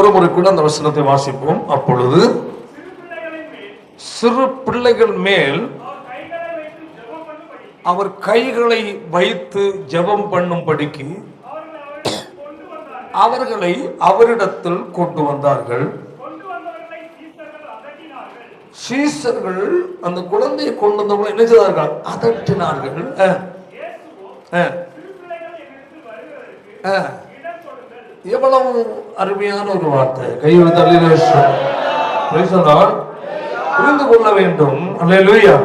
ஒரு முறை கூட அந்த வசனத்தை வாசிப்போம். அப்பொழுது சிறு பிள்ளைகள் மேல் அவர் கைகளை வைத்து ஜெபம் பண்ணும்படிக்கு அவர்களை அவரிடத்தில் கொண்டு வந்தார்கள். சீசர்கள் அந்த குழந்தையை கொண்டு வந்தவங்க என்ன செய்தார்கள்? அதட்டினார்கள். எவ்வளவு அருமையான ஒரு வார்த்தை! கையெழுத்து புரிந்து கொள்ள வேண்டும். அல்லேலூயா.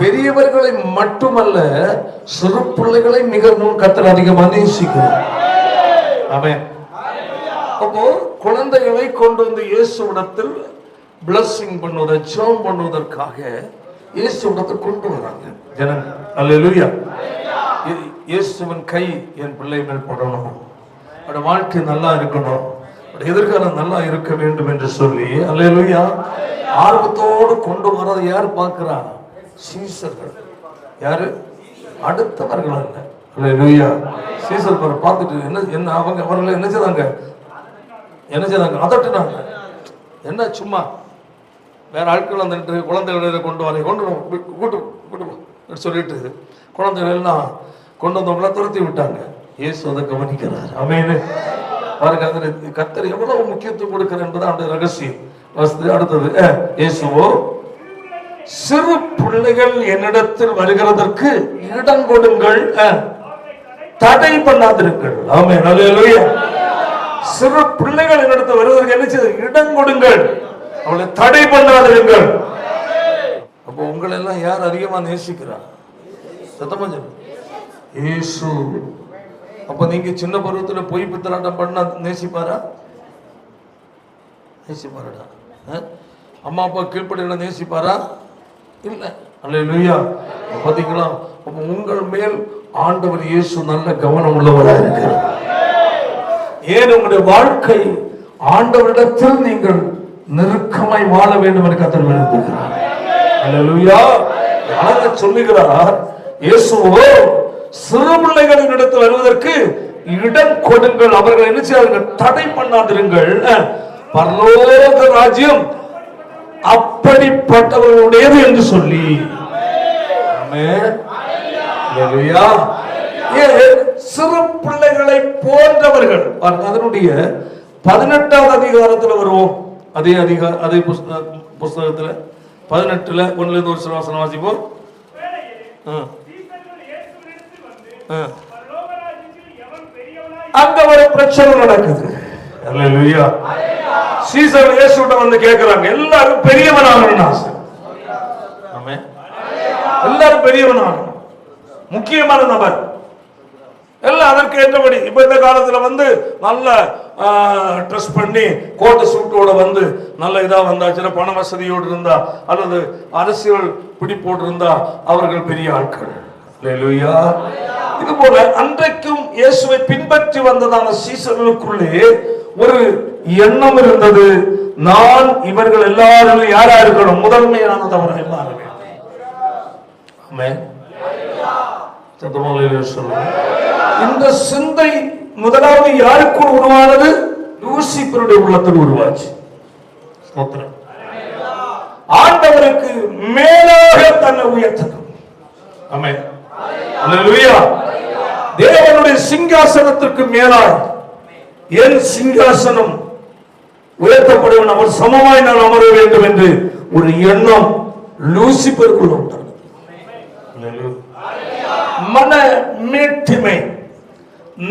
பெரியவர்களை மட்டுமல்ல, சிறு பிள்ளைகளை மிகவும் கர்த்தர் அதிகமாக நேசிக்கிறார். ஆமென். அப்போ குழந்தைகளை கொண்டு வந்து இயேசுவிடத்தில் பிளஸிங் பண்ணுவதை ஜெபம் பண்ணுவதற்காக இயேசுவிடத்தில் கொண்டு வராங்க ஜனங்கள். அல்லேலூயா. இயேசுவின் கை என் பிள்ளை மேல் படணும், அவருடைய வாழ்க்கை நல்லா இருக்கணும், எதிர்காலம் நல்லா இருக்க வேண்டும் என்று சொல்லி அல்லேலூயா ஆர்வத்தோடு கொண்டு வரதை யார் பார்க்கிறா? சீசர்கள். யாரு? அடுத்தவர்கள் அல்ல. அல்லேலூயா. சீசர் பார்த்துட்டு என்ன அவர்கள் என்ன செய்தாங்க? அதட்டினாங்க. என்ன சும்மா வேற ஆட்கள் அந்த குழந்தைகளை கொண்டு வர கூட்டு சொல்லிட்டு குழந்தைகள் எல்லாம் கொண்டு வந்தவங்கள துரத்தி விட்டாங்க. இயேசு அதை கவனிக்கிறார். ஆமென். பாருங்க, கர்த்தர் எவ்வளவு முக்கியத்துவம் கொடுக்கிறார் என்பது அவருடைய ரகசியம். அடுத்தது, இயேசுவோ சிறு பிள்ளைகள் என்னிடத்தில் வருகிறதற்கு இடம் கொடுங்கள், தடை பண்ணாதிருங்கள். ஆமென். அல்லேலூயா. சிறு பிள்ளைகள் என்னிடத்தில் வருவதற்கு என்ன செய்ய? இடம் கொடுங்கள், அவளை தடை பண்ணாதிருங்கள். அப்போ உங்களை எல்லாம் யார் அதிகமா நேசிக்கிறார்? சத்தமா சொல்லுங்க. இயேசு. அப்ப நீங்க சின்ன பருவத்தில் பொய் பித்தலாட்டம் பண்ணா நேசிப்பாரா? நேசிப்பாரா? அம்மா அப்பா கீழ்ப்படியில நேசிப்பாரா? இல்ல. அல்லேலூயா. பாத்தீங்களா? அப்ப உங்கள் மேல் ஆண்டவர் இயேசு நல்ல கவனம் உள்ளவராக இருக்கிறார். ஏன் உங்களுடைய வாழ்க்கை ஆண்டவரிடத்தில் நீங்கள் நெருக்கமாய் வாழ வேண்டும் என்று கர்த்தர் விரும்புகிறார். அல்லேலூயா. அழகா சொல்லுகிறார், இயேசுவோ சிறு பிள்ளைகளின் இடத்தில் வருவதற்கு இடம் கொடுங்கள், அவர்கள் என்ன செய்வார்கள்? தடை பண்ணாதிருங்கள், பரலோக ராஜ்யம் அப்படிப்பட்டவர்களுடையது என்று சொல்லி. ஆமென். அல்லேலூயா. சிறு பிள்ளைகளை போன்றவர்கள். அதனுடைய 18வது அதிகாரத்தில் வருவோம். அதே புஸ்தகத்துல 18ல 1 ஒரு சில வசனம் வாசிப்போம். அங்க ஒரு பிரச்சனை நடக்குது. அல்லேலூயா. சீசர் இயேசுட்ட வந்து கேக்குறாங்க, எல்லாரும் பெரியவனாகணும் ஆசை. ஆமென். எல்லாரும் பெரியவனாகணும், முக்கியமான நபர் எல்லாம் அதற்கு ஏற்றபடி. இப்ப இந்த காலத்துல வந்து நல்ல ட்ரெஸ் பண்ணி கோட்டை சூட்டோட வந்து நல்ல இதா வந்தாச்சுன்னா, பண வசதியோடு இருந்தா அல்லது அரசியல் பிடிப்போடு இருந்தா அவர்கள் பெரிய ஆட்கள். அல்லேலூயா. இது போல அன்றைக்கும் இயேசுவை பின்பற்றி வந்ததான சீசர்களுக்குள்ளே ஒரு எண்ணம் இருந்தது. நான் இவர்கள் எல்லாரும் யாரா இருக்கணும்? முதன்மையானவராக மாற வேண்டும். ஆமென். இந்த சிந்தை முதலாவது யாருக்குள் உருவானது? லூசிபருடைய உள்ளத்தில் உருவாச்சு. ஆண்டவருக்கு மேலாக தன்னை உயர்த்தணும். ஆமென். அல்லேலூயா. தேவனுடைய சிங்காசனத்திற்கு மேலாக என் சிங்காசனம் உயர்த்தப்படும், அவர் சமமாய் நான் அமர வேண்டும் என்று ஒரு எண்ணம் லூசிபருக்குள் உண்டானது. மன மேட்டிமை,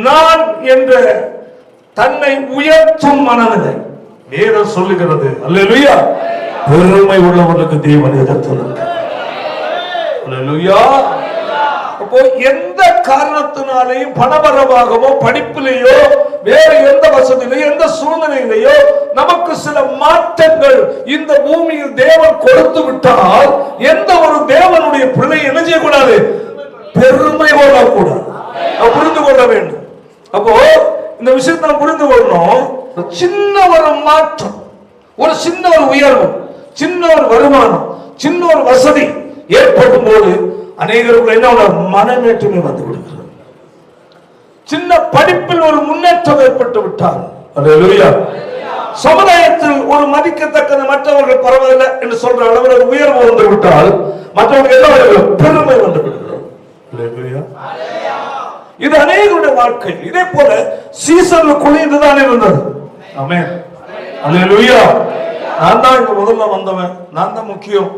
நான் என்ற தன்னை உயர்த்தும் மனநிலை வேதம் சொல்லுகிறது. அல்லேலூயா. பெருமை உள்ளவர்களுக்கு தேவன் எதிர்த்து. அல்லேலூயா. அப்போ எந்த காரணத்தினாலேயும் பணபரமாகவோ படிப்பிலேயோ வேறு எந்த வசதியிலேயோ எந்த சூழ்நிலையிலேயோ நமக்கு சில மாற்றங்கள் இந்த பூமியில் தேவன் கொடுத்து விட்டால் எந்த ஒரு தேவனுடைய பிள்ளை என்ன செய்யக்கூடாது? பெருமை கொள்ளக்கூடாது. புரிந்து கொள்ள வேண்டும். அப்போ இந்த விஷயத்தை புரிந்து கொள்ளணும். சின்ன ஒரு மாற்றம், ஒரு சின்ன ஒரு உயர்வு, சின்ன ஒரு வருமானம், சின்ன ஒரு வசதி ஏற்படும் போது அநேகருக்கு என்ன மனமேற்றுமை வந்து விடுகிறது. சின்ன படிப்பில் ஒரு முன்னேற்றம் ஏற்பட்டு விட்டார். அல்லேலூயா. சமுதாயத்தில் ஒரு மதிக்கத்தக்கது மற்றவர்கள் பரவாயில்லை என்று சொல்ற அளவில் ஒரு உயர்வு வந்து விட்டால் மற்றவர்கள் எல்லாரும் பெருமை வந்து விடுகிறார். இது அநேகருடைய வாழ்க்கை. இதே போல சீசனுக்குள்ளே இதுதான் இருந்தது. ஆமென். அல்லேலூயா. நான் தான் இங்க முதல்ல வந்தவன், நான் தான் முக்கியம்.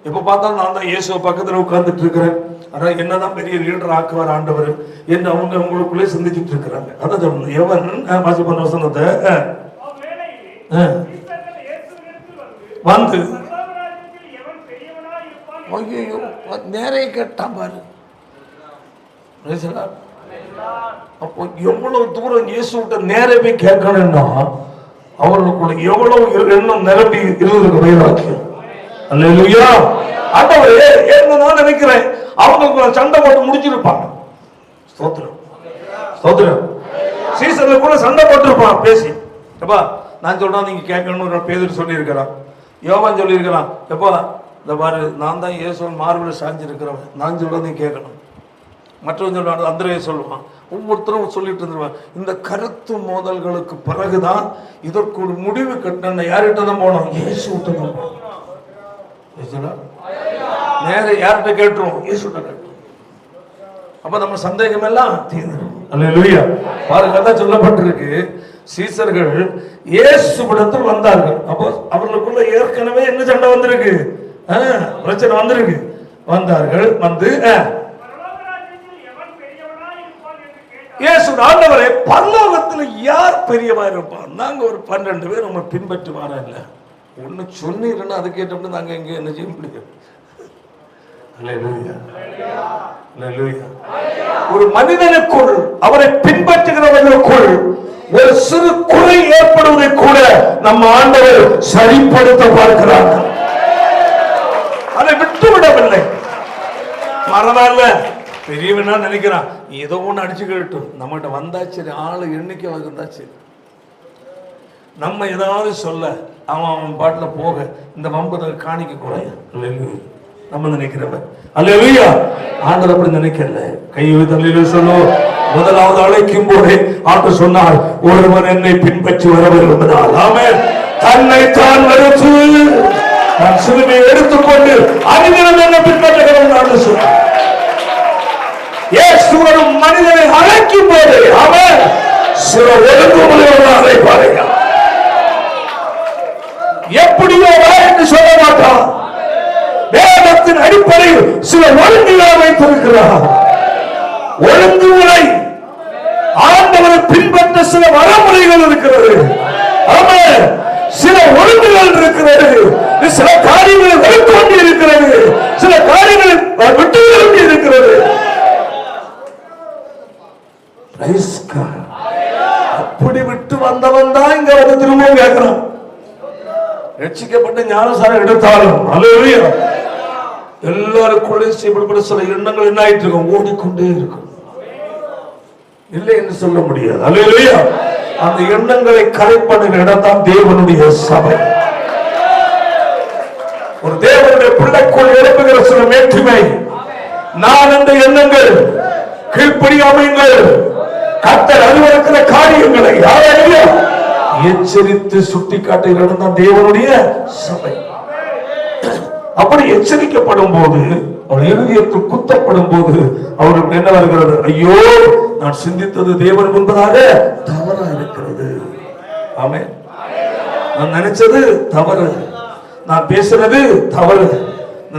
எப்ப பார்த்தாலும் நான் தான் இயேசுவை பக்கத்துல உட்கார்ந்துட்டு இருக்கிறேன். ஆனா என்னதான் பெரிய லீடர் ஆக்குவார் ஆண்டவர் என்று அவங்க உங்களுக்குள்ளே சிந்திச்சுட்டு இருக்கிறாங்க. அதான் எவன் வாசி பண்ண வசனத்தை வந்து நேரே கேட்டான் பாரு. அப்போ எவ்வளவு தூரம் இயேசு விட்ட நேரவே கேட்கணும்னா அவர்களுக்குள்ள எவ்வளவு எண்ணம் நிரம்பி இருந்ததுக்கு வைராக்கியம். அல்லேலூயா. ஆண்டவரே என்ன நான் நினைக்கிறேன் அவங்க சண்டை போட்டு முடிச்சிருப்பாங்க. ஸ்தோத்திரம் ஸ்தோத்திரம். சீசன்ல கூட சண்டை போட்டிருப்பான் பேசி. எப்பா நான் சொல்றேன் நீங்க கேட்கணும்னு பேதுரு சொல்லியிருக்கிறான், யோவான் சொல்லியிருக்கிறான். எப்பா இந்த பாரு நான் தான் இயேசுவின் மார்பில் சாஞ்சிருக்கிறவன், நான் சொல்றதை நீ கேட்கணும். மற்றவங்க சொல்லுவாங்க, அந்திரே சொல்லுவான். ஒவ்வொருத்தரும் சொல்லிட்டு இருந்துருவான். இந்த கருத்து மோதல்களுக்கு பிறகுதான் இதற்கு ஒரு முடிவு கட்டணும். யார்கிட்ட தான் போனோம்? இயேசு விட்டு தான் போனோம். நேர யார்கிட்ட கேட்டுருவோம்? இயேசு கிட்ட கேட்டுருவோம். அப்ப நம்ம சந்தேகம் எல்லாம் தீர்ந்துடும். அல்லேலூயா. பாருங்க தான் சொல்லப்பட்டிருக்கு, சீசர்கள் இயேசுவிடத்தில் வந்தார்கள். அப்போ அவர்களுக்குள்ள ஏற்கனவே என்ன சண்டை வந்திருக்கு, பிரச்சனை வந்திருக்கு. வந்தார்கள், வந்து இயேசு ஆண்டவரே பரலோகத்தில் யார் பெரியவா இருப்பார்? நாங்க ஒரு 12 பேர் நம்ம பின்பற்றி வர இல்ல ஒன்னு சொன்னீங்கன்னா அது கேட்டோம்னா நாங்க எங்க என்ன செய்ய முடியும்? ஒரு மனிதனுக்குள் அவரை பின்பற்றுகிறவர்களுக்குள் ஒரு சிறு குறை ஏற்படுவதை கூட நம்ம ஆண்டவர் சரிப்படுத்த பார்க்கிறார். அதை விட்டுவிடவில்லை. பரவாயில்ல பெரியவனா நினைக்கிறான், ஏதோ ஒண்ணு அடிச்சு கேட்டும் நம்மகிட்ட வந்தாச்சு, ஆளு எண்ணிக்கை வந்தாச்சு. நம்ம ஏதாவது சொல்ல அவன் பாட்டுல போக இந்த வம்பு காணிக்க குறைய நம்ம நினைக்கிறவன். அல்லேலூயா. ஆண்டவர் அப்படி நினைக்கல. கையை தள்ளில சொல்லும். முதலாவது அழைக்கும் போதே ஆண்டவர் சொன்னார், ஒருவன் என்னை பின்பற்றி வர விரும்பினார் ஆமென் தன்னை தான் வெறுத்து தன் சிலுவையை எடுத்துக்கொண்டு அனுதினம் என்னை பின்பற்றுகிறவன் ஆண்டவர் சொன்னார். இயேசு ஒரு மனிதனை அழைக்கும் போது அவன் சில ஒழுங்குமுறையோடு அழைப்பார்கள். எப்படியோ என்று சொல்ல மாட்டான். வேதத்தின் அடிப்படையில் சில ஒழுங்குகளை வைத்திருக்கிறார். ஒழுங்குமுறை ஆண்டவரை பின்பற்ற சில வரமுறைகள் இருக்கிறது. ஆமென். சில ஒழுங்குகள் இருக்கிறது. சில காரியங்களை வைத்து கொண்டு இருக்கிறது. சில காரியங்களை விட்டு கொண்டு இருக்கிறது. அப்படி விட்டு வந்தவன் தான் இங்க வந்து திரும்பவும் கேட்கிறான். ரட்சிக்கப்பட்ட ஞானசாரம் எடுத்தாலும் அல்லேலூயா எல்லாருக்குள்ளே இப்படிப்பட்ட சில எண்ணங்கள் என்ன ஆயிட்டு இருக்கும், ஓடிக்கொண்டே இருக்கும். இல்லை என்று சொல்ல முடியாது. அல்லேலூயா. அந்த எண்ணங்களை கரெக்ட் பண்ணுகிற இடம் தான் தேவனுடைய சபை. ஒரு தேவனுடைய பிள்ளைக்குள் எழுப்புகிற சில மேற்றுமை, நான் அந்த எண்ணங்கள் கீழ்ப்படியாமைகள் கர்த்தர் அறிவிக்கிற காரியங்களை எச்சரித்து சுட்டி காட்டுகிற இடம் தான் தேவனுடைய சபை. அப்படி எச்சரிக்கப்படும் போது அவர் இருதயத்தில் குத்தப்படும் போது அவருக்கு என்ன வருகிறது? ஐயோ நான் சிந்தித்தது தேவன் முன்பதாக தவறா இருக்கிறது. ஆமென். நான் நினைச்சது தவறு, நான் பேசுறது தவறு,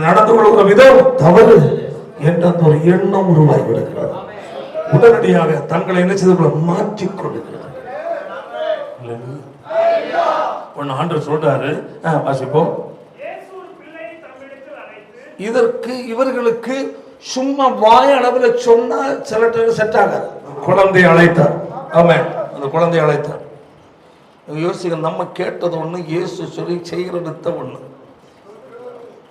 நடந்து கொள்கிற விதம் தவறு என்ற ஒரு எண்ணம் உருவாகி விடுகிறது. உடனடியாக தங்களை என்ன செய்து மாற்றிக்கொள்கிறார். ஆண்டவர் சொல்றாரு, வாசிப்போம். இதற்கு இவர்களுக்கு சும்மா வாய் அளவில் சொன்னா சில டைம் செட் ஆகாது. குழந்தை அழைத்தார். ஆமென். அந்த குழந்தை அழைத்தார். யோசிக்க, நம்ம கேட்டது ஒண்ணு, இயேசு சொல்லி செய்கிறது ஒண்ணு.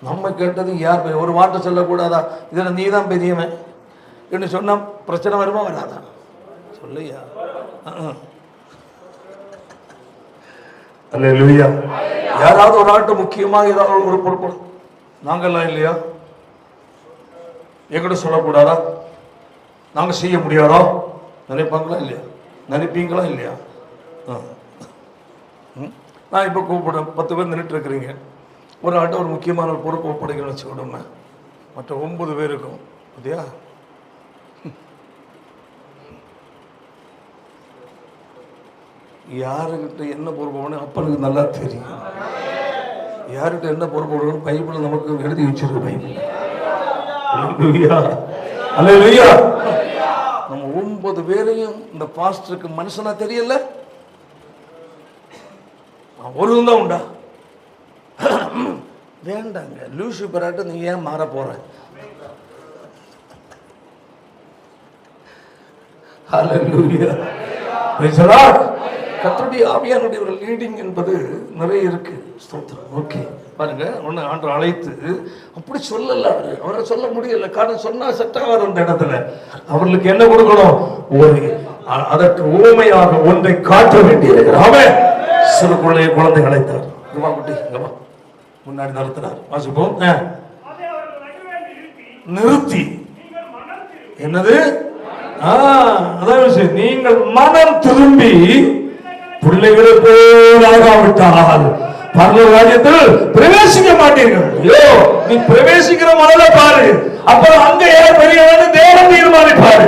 நம்ம கேட்டது யார் ஒரு வார்த்தை சொல்லக்கூடாதா? இதுல நீ தான் பெரியவன் என்று சொன்னா பிரச்சனை வருமா வராதா? சொல்லையா? அல்லேலூயா. யாராவது ஒரு ஆட்டு முக்கியமாக ஏதாவது ஒரு பொறுப்பு நாங்கள்லாம் இல்லையா? எங்கிட்ட சொல்லக்கூடாதா? நாங்க செய்ய முடியாதா? நினைப்பாங்களா இல்லையா? நினைப்பீங்களா இல்லையா? நான் இப்போ கூப்பிடுறேன், 10 பேர் நின்றுட்டு இருக்கிறீங்க, ஒரு ஆட்டோ ஒரு முக்கியமான ஒரு பொறுப்பு ஒப்படைக்கணும்னு வச்சுக்கிட்டோம்னா மற்ற 9 பேர் இருக்கும் பார்த்தியா? யாருக்கிட்ட என்ன பொறுப்பு போகணும் அப்பனுக்கு நல்லா தெரியும். யார்கிட்ட என்ன பொறுப்பு போடணும் பைபிள் நமக்கு எழுதி வச்சிருக்கு. பைபிள் அல்லேலூயா. நம்ம 9 பேரையும் இந்த பாஸ்டருக்கு மனுஷனா தெரியல, ஒரு தான் உண்டா? வேண்டாங்க, லூசிபராட்ட நீ ஏன் மாற போற? ஹல்லேலூயா. Praise the Lord. கர்த்தருடைய ஆவியானுடைய ஒரு லீடிங் என்பது நிறைய இருக்கு. ஸ்தோத்திரம். ஓகே, பாருங்க, ஒன்று ஆண்டவர் அழைத்து அப்படி சொல்லல, அவரை சொல்ல முடியல. காரணம் சொன்னா செட்டாவார் அந்த இடத்துல அவர்களுக்கு என்ன கொடுக்கணும்? ஒரு அதற்கு ஊமையாக ஒன்றை காட்ட வேண்டியிருக்கிறார். சிறு குழந்தை அழைத்தார், குட்டி முன்னாடி நடத்தினார். வாசிப்போம். நிறுத்தி என்னது? அதான் விஷயம். நீங்கள் மனம் திரும்பி பிள்ளைகளை போலாகாவிட்டால் பரலோக ராஜ்யத்தில் பிரவேசிக்க மாட்டீர்கள். ஐயோ, நீ பிரவேசிக்கிற முதல்ல பாரு, அப்புறம் அங்க யார் பெரியவன் தேவன் தீர்மானிப்பாரு.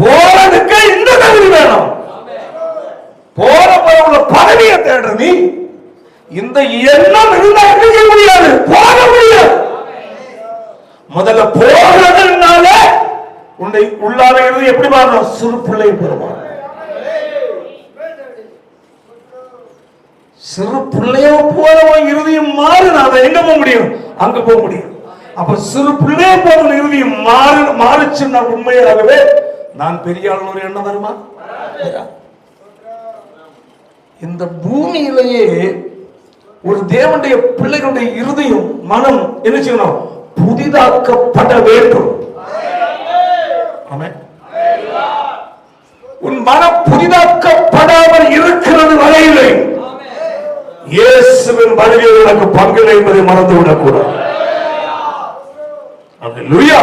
போறதுக்கு இந்த தகுதி வேணும். போற உள்ள பதவியை தேடுற நீ இந்த எண்ணம் இருந்தா செய்ய முடியாது, போக முடியாது. முதல்ல போகிறதுனால உன்னை உள்ளார இருந்து எப்படி மாறணும்? சிறு பிள்ளை பெறுமா. சிறு பிள்ளையோ போல இறுதியும் மாறுனா எங்க போக முடியும்? அங்க போக முடியும். அப்ப சிறு பிள்ளைய போல இறுதியும் மாறுச்சுன்னா உண்மையாகவே நான் பெரிய ஆள் ஒரு எண்ணம் வருமா? இந்த பூமியிலேயே ஒரு தேவனுடைய பிள்ளைகளுடைய இருதயம் மனம் என்ன செய்யணும்? புதிதாக்கப்பட வேண்டும். உன் மனம் புதிதாக்கப்படாமல் இருக்கிறது வரையிலே இயேசுவின் வருகையில் உனக்கு பங்கில்லை என்பதை மறந்துவிடக் கூடாது. அல்லேலூயா.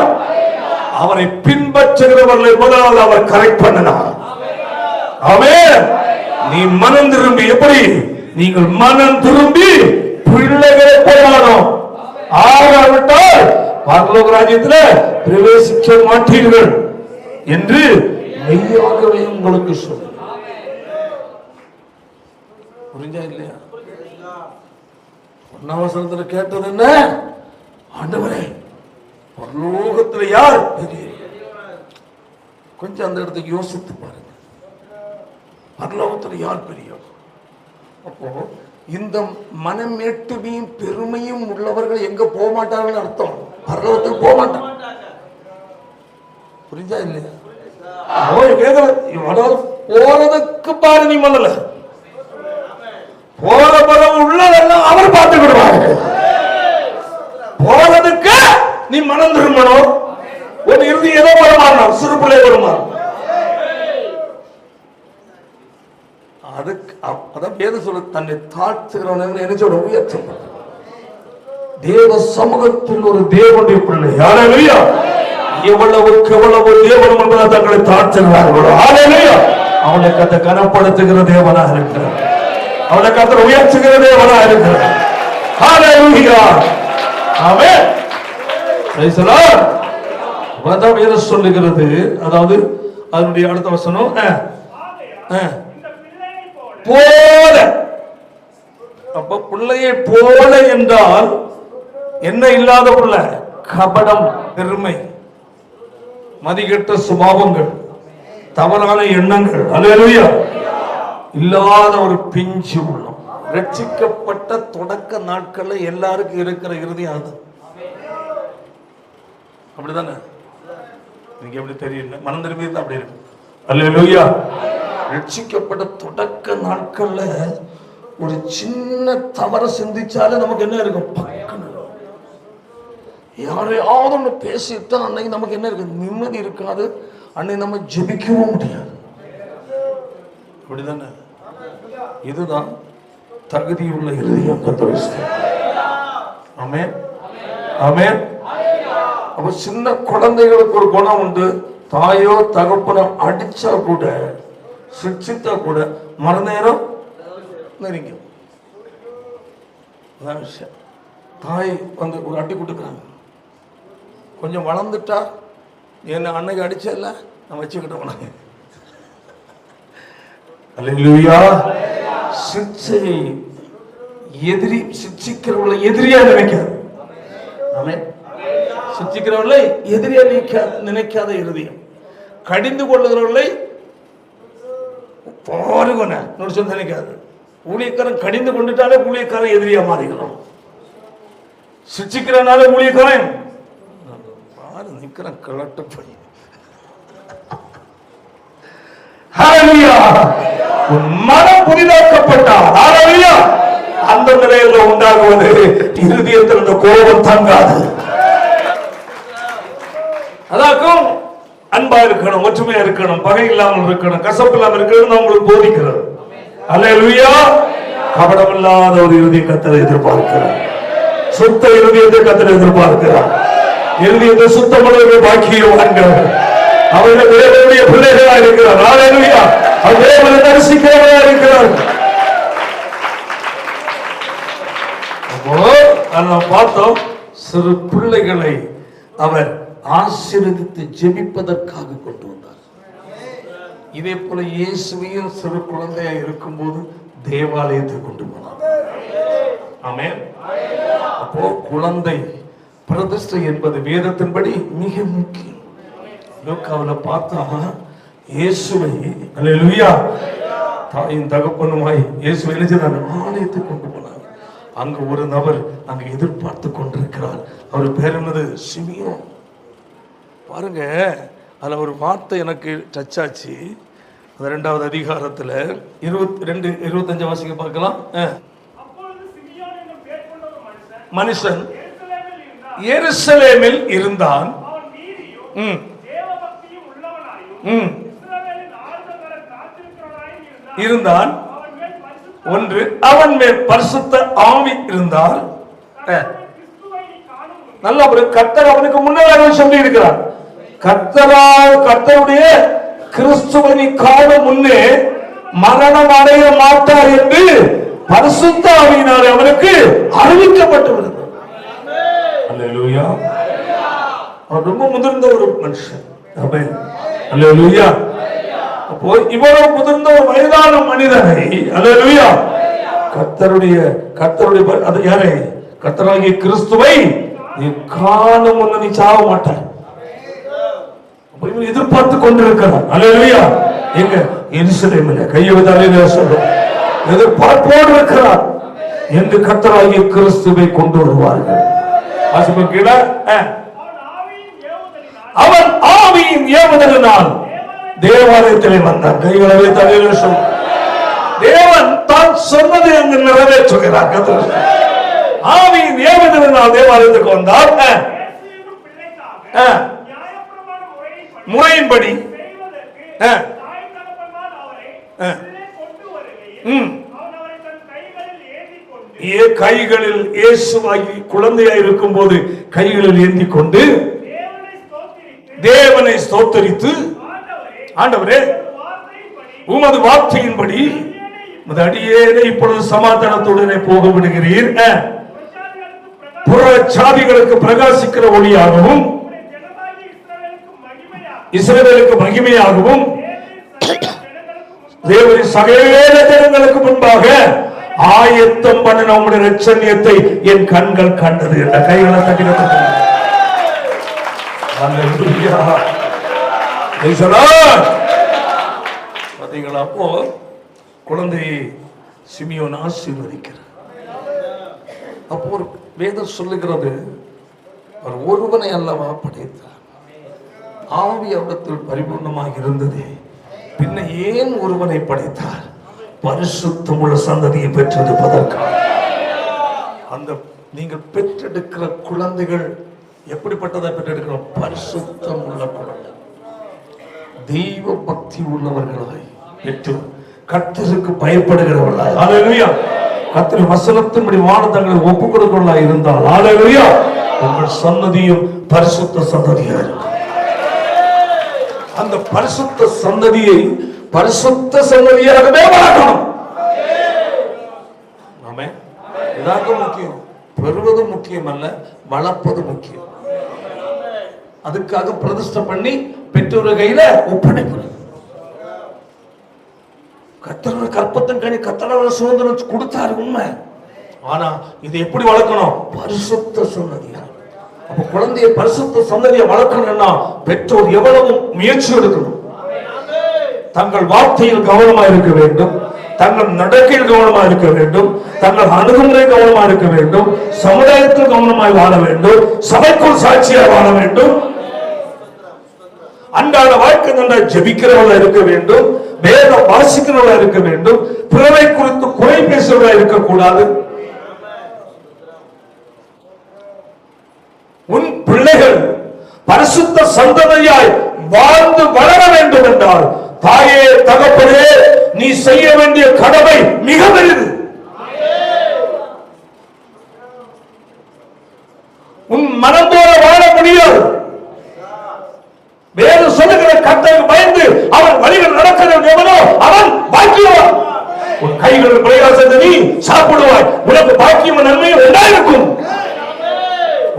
அவரை பின்பற்றுகிறவர்களை முதலாவது அவர் கரெக்ட் பண்ணினார். ஆமென். நீ மனம் திரும்பி, எப்படி? நீங்கள் மனம் திரும்பி பிள்ளைகளை போகணும். ஆகாவிட்டால் பரலோக ராஜ்யத்தில் பிரவேசிக்க மாட்டீர்கள் என்று மெய்யாகவே உங்களுக்கு சொல்ல. புரிஞ்சா இல்லையா? 1ஆம் வசனத்தில் கேட்டது என்ன? ஆண்டவரே, பரலோகத்தில் யார் பெரிய? கொஞ்சம் அந்த இடத்துக்கு யோசித்து பாருங்க. பரலோகத்தில் யார் பெரிய? அப்போ இந்த மனமேட்டுமையும் பெருமையும் உள்ளவர்கள் எங்க போக மாட்டார்கள் அர்த்தம். பரலோகத்தில் போக மாட்டாங்க. புரிஞ்சா இல்லையா? போறதுக்கு பாரு, நீ முதல்ல போற பலம் உள்ளதெல்லாம் அவர் பார்த்து விடுவாங்க. போறதுக்கு நீ மனம் திரும்பணும். ஒரு இறுதி ஏதோ வருமானம், சிறு பிள்ளை வருமானம். அதுக்கு அதான் வேதம் சொல்ல, தன்னை தாழ்த்துகிறவன் என்ன சொல்ற? உயர்த்தும். தேவ சமூகத்தில் ஒரு தேவனுடைய பிள்ளை ஹல்லேலூயா எவ்வளவுக்கு எவ்வளவு தேவனும் என்பதை தங்களை தாழ்த்துகிறார்களோ ஹல்லேலூயா அவனை கத்த கனப்படுத்துகிற தேவனாக இருக்கிறார். அவனை கத்த உயர்த்துகிற தேவனாக இருக்கிறார். Hallelujah. Amen. Praise the Lord. வேதம் என்ன சொல்லுகிறது? அதாவது அதனுடைய அடுத்த வசனம் போல. அப்ப பிள்ளையை போல என்றால் என்ன? இல்லாத பிள்ளை, கபடம், பெருமை, மதிகெட்ட சுபாவங்கள், தவறான எண்ணங்கள் அல்லேலூயா இல்லாத ஒரு பிஞ்சு உள்ளம். ரட்சிக்கப்பட்ட தொடக்க நாட்கள்ல எல்லாருக்கும் இருக்கிற இறுதியும் அது. அப்படிதானே? நீங்க எப்படி தெரியல, மனம் திரும்பி தான் அப்படி இருக்கு. அல்லேலூயா. ரட்சிக்கப்பட்ட தொடக்க நாட்கள்ல ஒரு சின்ன தவற சிந்திச்சாலே நமக்கு என்ன இருக்கும்? பக்கத்துல யாரையாவது ஒன்று பேசிட்டா அன்னைக்கு நமக்கு என்ன இருக்கு? நிம்மதி இருக்காது. அன்னைக்கு நம்ம ஜெபிக்கவும் முடியாது. அப்படிதானே? இதுதான் தகுதியுள்ள இருதயம். ஆமென். ஆமென். அப்ப சின்ன குழந்தைகளுக்கு ஒரு குணம் உண்டு. தாயோ தகப்பனோ அடிச்சா கூட சிக்ஷித்தா கூட மறுநேரம் நெருங்கும். அதான் விஷயம். தாய் வந்து ஒரு அடி கொடுக்குறாங்க, கொஞ்சம் வளர்ந்துட்டா என்ன அன்னைக்கு அடிச்சல நான் வச்சுக்கிட்டோம் உனக்கு. அல்லேலூயா. சிக்ஷை எதிரி, சிக்ஷிக்கிறவளை எதிரியா நினைக்காது. ஆமென். சிக்ஷிக்கிறவளை எதிரியா நினைக்காத இருதயம், கடிந்து கொள்ளுகிறவர்களை பாருங்க சொல்லி நினைக்காது. ஊழியக்காரன் கடிந்து கொண்டுட்டாலே ஊழியக்காரன் எதிரியா மாறிக்கிறோம். சிக்ஷிக்கிறனால ஊழியக்காரன் பாரு நிக்கிறேன் கிளட்டு போய். மனம் புதிதாக்கப்பட்டால் அந்த நிலையில உண்டாகுவது இருதயத்தில் இந்த கோபம் தங்காது. அதாக்கும் அன்பா இருக்கணும், ஒற்றுமையா இருக்கணும், பகை இல்லாமல் இருக்கணும், கசப்பு இல்லாமல் இருக்கணும் உங்களுக்கு போதிக்கிறது. அல்லேலூயா. கபடம் இல்லாத ஒரு இறுதியை கர்த்தர் எதிர்பார்க்கிறார். சுத்த இருதயத்தை கர்த்தர் எதிர்பார்க்கிறார். இருதயத்தை சுத்தமுள்ள பாக்கியவான்கள் அவர்கள் தேவனுடைய பிள்ளைகளா இருக்கிறார். அல்லேலூயா. அவர் தேவனை தரிசிக்கிறவர்களா இருக்கிறார். பார்த்தோம், சிறு பிள்ளைகளை அவர் ஆசீர்வதித்து ஜெபிப்பதற்காக கொண்டு வந்தார். இதே போல இயேசுவையும் சிறு குழந்தையா இருக்கும் போது தேவாலயத்தை கொண்டு போனார். ஆமென். அப்போ குழந்தை பிரதிஷ்டை என்பது வேதத்தின்படி மிக முக்கியம். லூக்காவுல பார்த்தா இயேசுவை, அல்லேலூயா, தாயின் தகப்பனுமாய் இயேசுவை ஆலயத்தை கொண்டு போனார். அங்க ஒரு நபர் அங்க எதிர்பார்த்து கொண்டிருக்கிறார். அவர் பேர் என்னது? சிமியோன். பாருங்க, அதுல ஒரு வார்த்தை எனக்கு டச் ஆச்சு. 2வது அதிகாரத்துல 22-25 வாசிக்க பார்க்கலாம். மனுஷன் எருசலேமில் இருந்தான். இருந்தான். ஒன்று, அவன் மேல் பரிசுத்த ஆவி இருந்தார். நல்ல ஒரு கர்த்தர் அவனுக்கு முன்னாடி சொல்லி இருக்கிறார். கர்த்தருடைய கிறிஸ்துவை நீ காணும் முன்னே மரணம் அடைய மாட்டார் என்று பரிசுத்த ஆவியினாலே அவனுக்கு அறிவிக்கப்பட்டு விடுது. அல்லேலூயா. அவர் ரொம்ப முதிர்ந்த ஒரு மனுஷன். ஆமென். அல்லேலூயா. அப்போ இவ்வளவு முதிர்ந்த ஒரு வயதான மனிதனை, அல்லேலூயா, கர்த்தருடைய அது யாரை? கர்த்தராகிய கிறிஸ்துவை நீ காணும் முன்ன நீ சாவ மாட்டார். எதிர்பார்த்து கொண்டிருக்கிறார். அல்லேலூயா. எங்க? எருசலேமிலே கையை வைத்தாலே சொல்றோம், எதிர்பார்ப்போடு இருக்கிறார். என்று கர்த்தராகிய கிறிஸ்துவை கொண்டு வருவார்கள். அவன் ஆவியின் ஏவுதலினால் தேவாலயத்திலே வந்தான். கைகளை வைத்தாலே சொல்றோம், தேவன் தான் சொன்னதை அங்கு நிறைவேற்றுகிறார். ஆவியின் ஏவுதலினால் தேவாலயத்துக்கு வந்தார். முறையின்படி கைகளில் இயேசுவாகி குழந்தையாய் இருக்கும் போது கைகளில் ஏந்தி கொண்டு தேவனை ஸ்தோத்தரித்து, ஆண்டவரே உமது வார்த்தையின்படி அடியேனை இப்பொழுது சமாதானத்துடனே போக விடுகிறீர், புற சாதிகளுக்கு பிரகாசிக்கிற ஒளியாகவும் இஸ்ரவேலுக்கு மகிமையாகவும் தேவனின் சகல ஜனங்களுக்கு முன்பாக ஆயத்தம் பண்ணின உம்முடைய இரட்சணியத்தை என் கண்கள் கண்டது என்ற கைகளை தட்டினது. பாத்தீங்களா? அப்போ குழந்தையை சிமியோன் ஆசீர்வதிக்கிறார். அப்போ ஒரு வேதம் சொல்லுகிறது, அவர் ஒருவனை அல்லவா படைத்தார், ஆவி அவரிடத்தில் பரிபூர்ணமாக இருந்தது, பின்ன ஏன் ஒருவனை படைத்தார்? பரிசுத்தமுள்ள சந்ததியை பெற்றெடுப்பதற்காக. அந்த நீங்கள் பெற்றெடுக்கிற குழந்தைகள் எப்படிப்பட்டதை பெற்றெடுக்கிறோம்? பரிசுத்தம் உள்ள குழந்தை, தெய்வ பக்தி உள்ளவர்களாய் பெற்று கர்த்தருக்கு பயப்படுகிறவர்களாய், அல்லேலூயா, கர்த்தரின் வசனத்தின்படி வாழ தங்களை ஒப்புக் கொடுக்கிறவர்களாய் இருந்தால், அல்லேலூயா, உங்கள் சந்ததியும் பரிசுத்த சந்ததியா இருக்கும். அந்த பரிசுத்த சந்ததியை பரிசுத்த சந்ததியாகவே வளர்க்கணும். ஆமென். இதாக்கும் முக்கியம். பெறுவது முக்கியம் அல்ல, வளர்ப்பது முக்கியம். அதுக்காக பிரதிஷ்டை பண்ணி பெற்றோர் கையில ஒப்படைக்கணும். கர்த்தர் கற்பத்தின் கனி கர்த்தர் சுதந்திரம் கொடுத்தாரு உண்மை. ஆனா இது எப்படி வளர்க்கணும்? பரிசுத்த சந்ததியா. அப்ப குழந்தைய பரிசுத்த சந்ததியை வளர்க்கணும்னா பெற்றோர் எவ்வளவு முயற்சி எடுக்கணும். தங்கள் வார்த்தையில் கவனமா இருக்க வேண்டும், தங்கள் நடக்கையில் கவனமா இருக்க வேண்டும், தங்கள் அணுகுமுறை கவனமா இருக்க வேண்டும், சமுதாயத்தில் கவனமாய் வாழ வேண்டும், சபைக்குள் சாட்சியாக வாழ வேண்டும், அன்றாட வாழ்க்கை நல்லா ஜெபிக்கிறவர்களா இருக்க வேண்டும், வேதம் வாசிக்கிறவர்களா இருக்க வேண்டும், பிறரை குறித்து குறை பேசுவதா இருக்கக்கூடாது. உன் பிள்ளைகள் பரிசுத்த சந்ததியாய் வாழ்ந்து வளர வேண்டும் என்றால் தாயே தகப்பனே நீ செய்ய வேண்டிய கடமை மிக பெரிது. உன் மனம் போல வாழ முடியாது. வேறு சொல்லுகிற கர்த்தருக்கு பயந்து அவன் வழிகள் நடக்கிறது எவனோ அவன் பாக்கியவான். உன் கைகளில் பிரயாசத்தை நீ சாப்பிடுவாய், உனக்கு பாக்கியம் நன்மையும் உண்டாயிருக்கும்.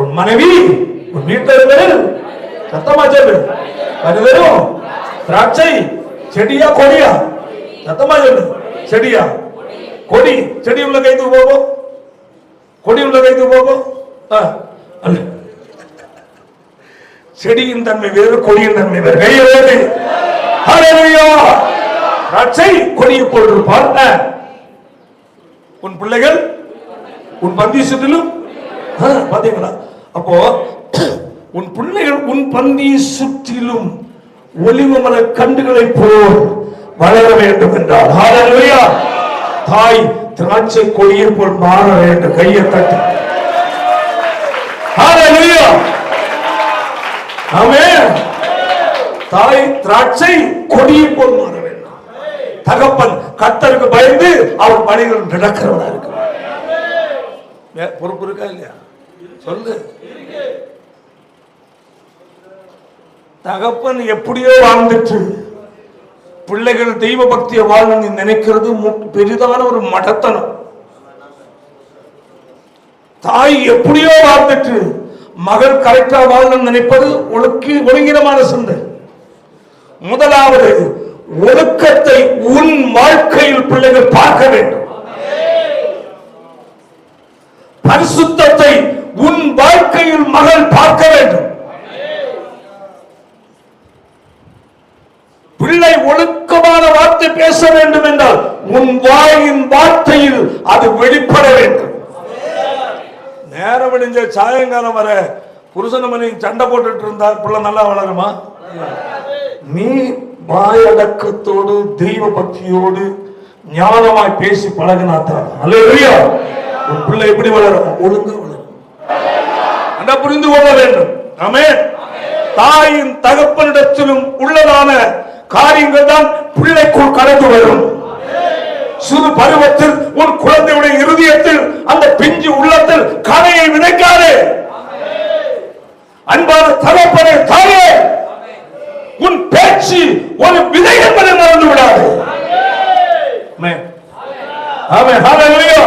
உன் மனைவி உன் வீட்டில் சத்தமா சொல்லு, அது வெறும் திராட்சை செடியா கொடியா? சத்தமா சொல்லு, செடியா கொடி? செடி உள்ள கைது போகும், கொடி உள்ள கைது போகும். செடியின் தன்மை வேறு, கொடியின் தன்மை வேறு. கையோடு திராட்சை கொடியை போட்டிருப்பார். உன் பிள்ளைகள் உன் பந்தி சுற்றிலும் பாத்தீங்களா? அப்போ உன் பிள்ளைகள் உன் பந்தி சுற்றிலும் ஒலிவ மர கண்டுகளை போல் வளர வேண்டும் என்றால் ஹல்லேலூயா, தாய் திராட்சை கொடியை போல் மாற வேண்டும். கையை தட்டி ஹல்லேலூயா. ஆமென். தாய் திராட்சை கொடியை போல் மாற வேண்டும். தகப்பன் கர்த்தருக்கு பயந்து அவர் பணிகள் நடக்கிறவனா இருக்கு. பொறுப்பு இருக்கா இல்லையா? சொல்லு. தகப்பன் எப்படியோ வாழ்ந்துட்டு பிள்ளைகள் தெய்வ பக்தியை வாழணும் நினைக்கிறது பெரிதான ஒரு மடத்தனம். தாய் எப்படியோ வாழ்ந்துட்டு மகள் கரெக்டா வாழணும் நினைப்பது ஒழுங்கினமான சிந்தை. முதலாவது ஒழுக்கத்தை உன் வாழ்க்கையில் பிள்ளைகள் பார்க்க வேண்டும். பரிசுத்தத்தை உன் வாழ்க்கையில் மகள் பார்க்க வேண்டும். பிள்ளை ஒழுக்கமான வார்த்தை பேச வேண்டும் என்றால் உன் வாயின் வார்த்தையில் அது வெளிப்பட வேண்டும். நேரம் விடிஞ்ச சாயங்காலம் வர புருஷன் மணி சண்டை போட்டுட்டு இருந்தா பிள்ளை நல்லா வளருமா? நீ வாயடக்கத்தோடு தெய்வ பக்தியோடு ஞானமாய் பேசி பழகினாத்தான் அல்லேலூயா உன் பிள்ளை எப்படி வளரும்? ஒழுங்கா வளரும். புரிந்து கொள்ள வேண்டும். ஆமென். தாயின் தகப்பனிடத்திலும் உள்ளதான காரியங்கள் தான் பிள்ளைக்குள் கடந்து வரும். சிறு பருவத்தில் உன் குழந்தையுடைய இருதயத்தில் அந்த பிஞ்சு உள்ளத்தில் கனையை விதைக்காதே. அன்பான தகப்பனே தாயே, உன் பேச்சு ஒரு விதை என்பதை மறந்து விடாது. ஆமென். ஹல்லேலூயா.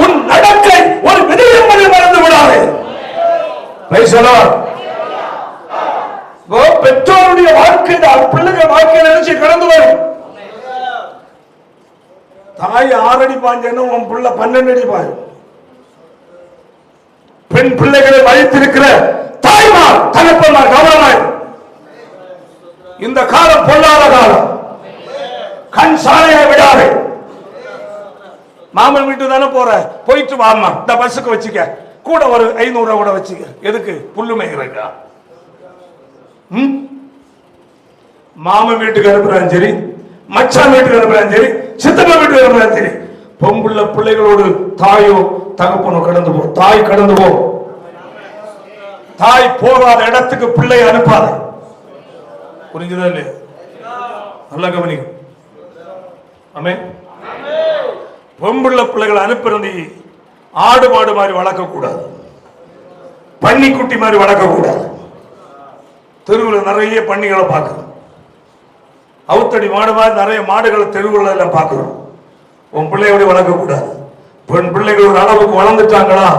உன் நடக்கை ஒரு விதை என்பதை மறந்து விடாது. Price the Lord. பெற்றோருடைய வாழ்க்கை பிள்ளைகள் வாழ்க்கை நினைச்சு கடந்து வரும். தாய் 6 அடி பாஞ்சேன்னு உன் பிள்ளை 12 அடி பாய். பெண் பிள்ளைகளை வைத்திருக்கிற தாய்மார் தகப்பன்மார் கவனமாய். இந்த காலம் பொல்லாத காலம். கண் சாலையை விடாதே. மாமன் வீட்டு தானே போற, போயிட்டு வாமா, இந்த பஸ்ஸுக்கு வச்சுக்க, கூட ஒரு 500 ரூபாய் கூட வச்சுக்க. எதுக்கு? புல்லு மேய்கிறக்கா? மாமன் வீட்டுக்கு அனுப்புறான் சரி, மச்சான் வீட்டுக்கு அனுப்புறான் சரி, சித்தப்பா வீட்டுக்கு அனுப்புறான் சரி, பொம்புள்ள பிள்ளைகளோடு தாயோ தகப்பனோ கடந்து போ. தாய் கடந்து போ. தாய் போகாத இடத்துக்கு பிள்ளை அனுப்பாத. புரிஞ்சுதா இல்லையா? நல்லா கவனிங்க. ஆமென். பொம்புள்ள பிள்ளைகளை அனுப்புறது ஆடு மாடு மாதிரி வளர்க்க கூடாது, பன்னிக்குட்டி மாதிரி வளர்க்க கூடாது. தெருவில் நிறைய பன்னிகளை பார்க்கணும். அவுத்தடி மாடு மாதிரி நிறைய மாடுகளை தெருவுல எல்லாம் பார்க்கிறோம். உன் பிள்ளையோட வளர்க்கக்கூடாது. பெண் பிள்ளைகள் ஒரு அளவுக்கு வளர்ந்துட்டாங்களா,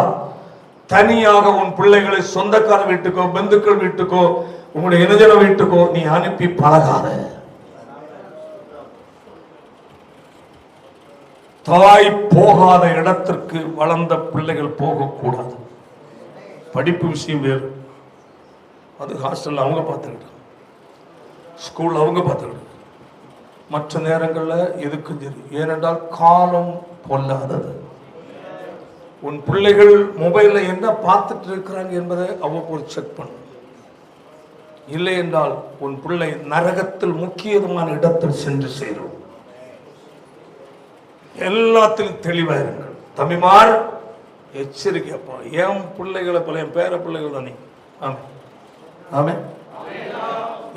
தனியாக உன் பிள்ளைகளை சொந்தக்கார வீட்டுக்கோ பந்துக்கள் வீட்டுக்கோ உங்களுடைய இனஜன வீட்டுக்கோ நீ அனுப்பி பழகாத. தாய் போகாத இடத்திற்கு வளர்ந்த பிள்ளைகள் போகக்கூடாது. படிப்பு விஷயம் வேறு, அது ஹாஸ்டல் அவங்க பார்த்துக்கிட்டு, ஸ்கூல் அவங்க பார்த்துக்கிட்டு, மற்ற நேரங்களில் எதுக்கும் சரி. ஏனென்றால் காலம் பொல்லாதது. உன் பிள்ளைகள் மொபைல்ல என்ன பார்த்துட்டு இருக்கிறாங்க என்பதை அவ்வப்போது செக் பண்ணு. இல்லை என்றால் உன் பிள்ளை நரகத்தில் முக்கியமான இடத்தில் சென்று சேரும். எல்லாத்திலும் தெளிவாயிருங்கள் தம்பிமார், எச்சரிக்கைப்பா. என் பிள்ளைகளை போல என் பேர பிள்ளைகள் தான் நீங்க. ஆமே ஆமே,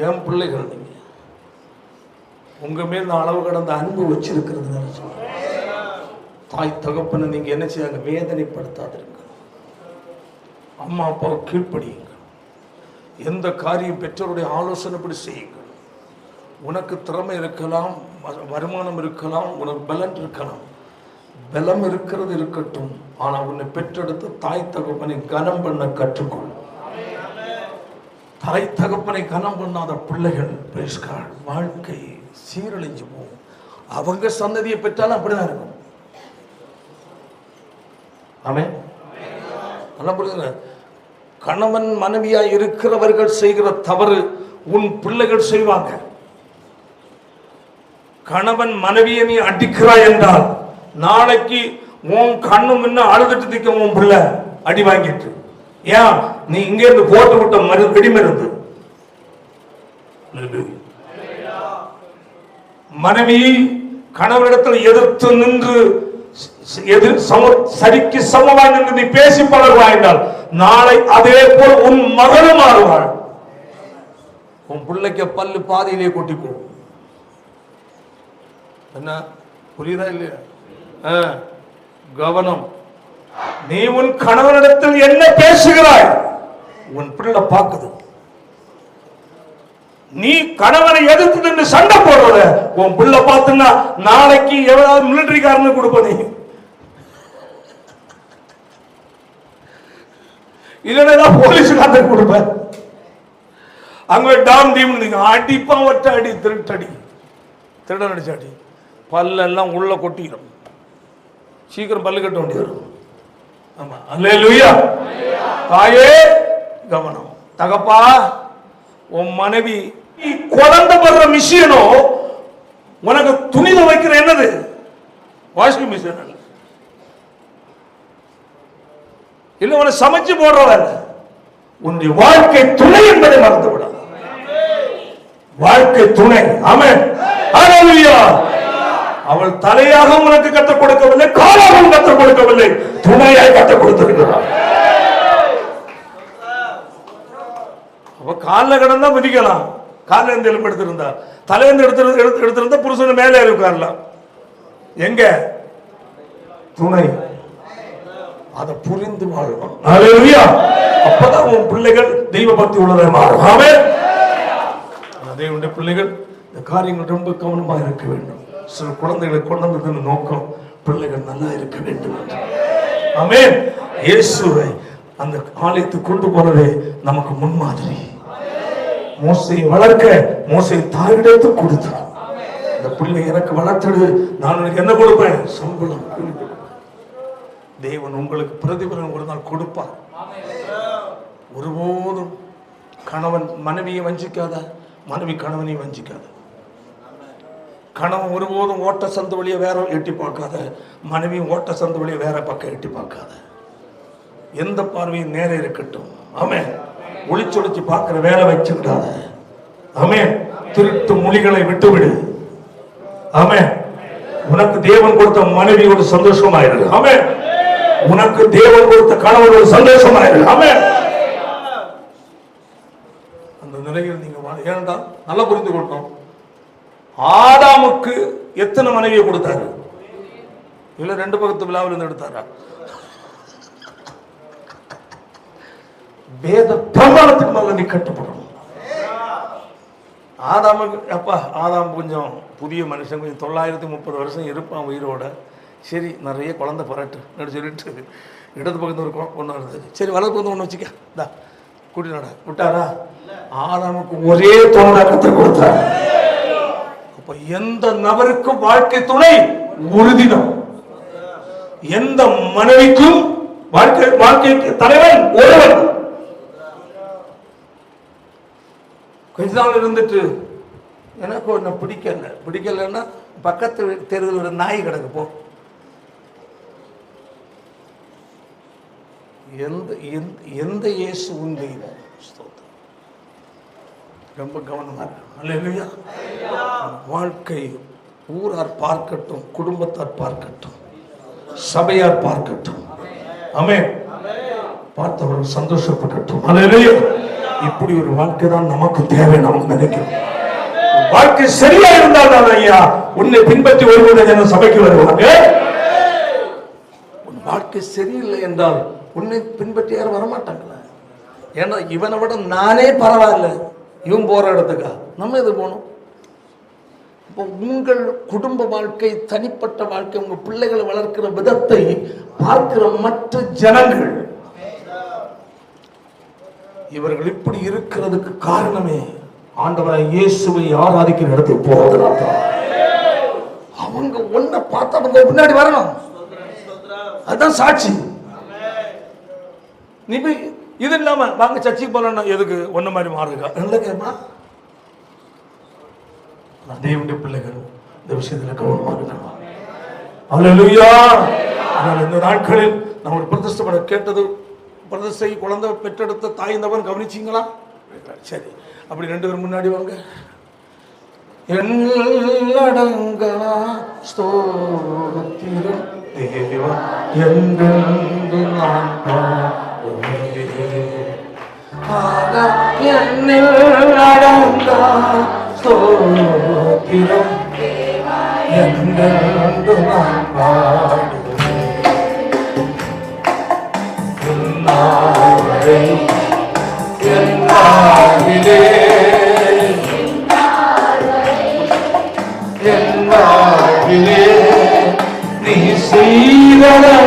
என் பிள்ளைகள் நீங்க. உங்க மேல் நான் அளவு கடந்த அன்பு வச்சிருக்கிறது. தாய் தகப்பனை நீங்க என்ன செய்யாங்க, வேதனைப்படுத்தாதிருங்க. அம்மா அப்பாவை கீழ்ப்படியுங்க. எந்த காரியம் பெற்றோருடைய ஆலோசனைப்படி செய்யுங்க. உனக்கு திறமை இருக்கலாம், வருமானம் இருக்கலாம், உனக்கு பலம் இருக்கலாம். பலம் இருக்கிறது இருக்கட்டும், ஆனா உன்னை பெற்றெடுத்து தாய் தகப்பனை கனம் பண்ண கற்றுக்கொள். தாய் தகப்பனை கனம் பண்ணாத பிள்ளைகள் வாழ்க்கை சீரழிஞ்சு போகும். அவங்க சந்ததியை பெற்றாலும் அப்படிதான் இருக்கும். ஆமே, கணவன் மனைவியா இருக்கிறவர்கள் செய்கிற தவறு உன் பிள்ளைகள் செய்வாங்க. கணவன் மனைவியை நீ அடிக்கிறாய் என்றால் நாளைக்கு உன் கண்ணு முன்ன அழுதுட்டு நிற்க உன் பிள்ளை அடி வாங்கிட்டு. ஏன் நீ இங்க இருந்து போட்டு விட்ட வெடிமருந்து. மனைவி கணவனிடத்தில் எதிர்த்து நின்று சரிக்கு சமமாக நின்று நீ பேசி பழகுவாய் என்றால் நாளை அதே போல் உன் மகனும் மாறுவாள். உன் பிள்ளைக்கு பல்லு பாதியிலே கொட்டி போகும். என்ன புரியுதா இல்லையா? கவனம். நீ உன் கணவனிடத்தில் என்ன பேசுகிறாய் உன் பிள்ளை பார்க்குது. நீ கணவனை எதிர்த்து நின்று சண்டை போடுறத உன் பிள்ளை பார்த்துன்னா நாளைக்கு எவ்வளவு மிலிட்டரிக்காரனு கொடுப்ப. நீ இல்லைன்னா போலீஸுக்காரன் கொடுப்ப. அங்க டாம் டீம் அடிப்பான். ஒற்ற அடி, திருட்டடி, திருட நடிச்ச அடி, பல்லெல்லாம் உள்ள கொட்டிடும். சீக்கிரம் பல்லு கட்ட வேண்டிய வரும். ஆமா, அல்லேலூயா. தாயே கவனம். தகப்பா, உன் மனைவி குழந்தை படுற மிஷினோ உனக்கு துணித வைக்கிற என்னது வாஷிங் மிஷின் இல்ல, உன சமைச்சு போடுறவன் உன்னுடைய வாழ்க்கை துணை என்பதை மறந்து விடாது. வாழ்க்கை துணை. ஆமென், ஹல்லேலூயா. அவள் தலையாக உனக்கு கற்றுக் கொடுக்கவில்லை, காலாகவும் கற்றுக் கொடுக்கவில்லை, துணையாய் கற்றுக் கொடுத்திருக்கிறார். அப்ப காலில் கிடந்தா மிதிக்கலாம், காலில் இருந்து எலும்பு எடுத்திருந்தா, தலையிருந்து எடுத்திருந்தா புருஷன் மேலே இருக்காரலாம். எங்க துணை? அதை புரிந்து வாழணும். ஹல்லேலூயா. அப்பதான் உன் பிள்ளைகள் தெய்வ பக்தி உள்ளதை மாறும். ஆமென். தேவனுடைய பிள்ளைகள் இந்த காரியங்கள் ரொம்ப கவனமா இருக்க வேண்டும். சில குழந்தைகளை கொண்டு வந்தது நோக்கம் பிள்ளைகள் நல்லா இருக்க வேண்டும். ஆமென். இயேசுவை அந்த ஆலயத்துக்கு கொண்டு போனதே நமக்கு முன்மாதிரி. மோசையை வளர்க்க மோசையை தாயிடத்து கொடுத்தார். இந்த பிள்ளை எனக்கு வளர்த்தது, நான் உனக்கு என்ன கொடுப்பேன்? சம்பளம். தேவன் உங்களுக்கு பிரதிபலன் ஒரு நாள் கொடுப்பார். ஒருபோதும் கணவன் மனைவியை வஞ்சிக்காத, மனைவி கணவனை வஞ்சிக்காத. கணவன் ஒருபோதும் ஓட்ட சந்து வழியை வேற எட்டி பார்க்காத, மனைவி ஓட்ட சந்து வழியை வேற பக்கம் எட்டி பார்க்காத. எந்த பார்வையும் நேர இருக்கட்டும். ஆமென். ஒளிச்சொலிச்சு பார்க்கிற வேலை வச்சுக்கிட்டாத. ஆமென். திருட்டு மொழிகளை விட்டுவிடு. ஆமென். உனக்கு தேவன் கொடுத்த மனைவியோடு சந்தோஷமாயிரு. ஆமென். உனக்கு தேவன் கொடுத்த கணவனோடு சந்தோஷமாயிரு. ஆமென். அந்த நிலையில் நீங்க ஏனென்றால் நல்லா புரிந்து கொள்ளணும். ஆதாமுக்கு எத்தனை மனைவியை கொடுத்தாரு? இல்ல ரெண்டு பக்கத்து விழாவில் இருந்து எடுத்தாரா? வேத பிரமாணத்துக்கு மேல நீ கட்டுப்படணும். ஆதாமுக்கு அப்பா ஆதாம் கொஞ்சம் புதிய மனுஷன், கொஞ்சம் 930 வருஷம் இருப்பான் உயிரோட. சரி நிறைய குழந்தை பரட்டு சொல்லிட்டு இடது பக்கத்தில் ஒரு பொண்ணு வருது. சரி வலது பக்கத்து ஒன்று வச்சுக்க, இந்தா கூட்டினாடா விட்டாரா? ஆதாமுக்கு ஒரே தோணா கற்றுக் கொடுத்தார். அப்ப எந்த நபருக்கும் வாழ்க்கை துணை உறுதினம், எந்த மனைவிக்கும் வாழ்க்கைக்கு தலைவன் ஒருவன். கொஞ்ச நாள் இருந்துட்டு எனக்கு ஒன்று பிடிக்கலன்னா பக்கத்து தெருவில் ஒரு நாய் கிடக்கு போ. எந்த இயேசு உண்டு ரொம்ப கவனமா இருக்கு. வாழ்க்கை ஊரார் பார்க்கட்டும், குடும்பத்தார் பார்க்கட்டும், சபையார் பார்க்கட்டும், ஆமென், பார்த்தவர்கள் சந்தோஷப்படட்டும். அல்லேலூயா. இப்படி ஒரு வாழ்க்கை தான் நமக்கு தேவை. நமக்கு நினைக்கிறோம் வாழ்க்கை சரியா இருந்தால் தான் ஐயா உன்னை பின்பற்றி வருவதை ஜனம் சபைக்கு வருவாங்க. உன் வாழ்க்கை சரியில்லை என்றால் உன்னை பின்பற்றி யாரும் வரமாட்டாங்களா? ஏன்னா இவனை விட நானே பரவாயில்ல, இவன் போற இடத்துக்கா நம்ம எது போகணும்? இப்போ உங்கள் குடும்ப வாழ்க்கை, தனிப்பட்ட வாழ்க்கை, உங்க பிள்ளைகளை வளர்க்கிற விதத்தை பார்க்கிற மற்ற ஜனங்கள் இவர்கள் இப்படி இருக்கிறதுக்கு காரணமே ஆண்டவராய் இயேசுவை ஆராதிக்கிற இடத்துக்கு போவதனால தான். அவங்க ஒன்ன பார்த்து அவங்க முன்னாடி வரணும், அதுதான் சாட்சி. நீ இது இல்லாம வாங்க சர்ச்சைக்கு போலன்னா எதுக்கு ஒன்ன மாதிரி மாறுங்க இல்லைங்கம்மா. தேவனுடைய பிள்ளைகள் இந்த விஷயத்துல கவனமா இருக்கணும். அல்லேலூயா. ஆனால் இந்த நாட்களில் நம்ம ஒரு பிரதிஷ்டப்பட கேட்டது, பிரதிஷ்டை குழந்தை பெற்றெடுத்த தாய் தவன் கவனிச்சிங்களா? சரி, அப்படி 2 பேர் முன்னாடி வாங்க. எல்லடங்கா ஸ்தோத்திரம் தேவா என்றென்று நான் எல்லடங்கா ஸ்தோத்திரம் என்றென்று நான் பாடுவேன். நீ செய்தல்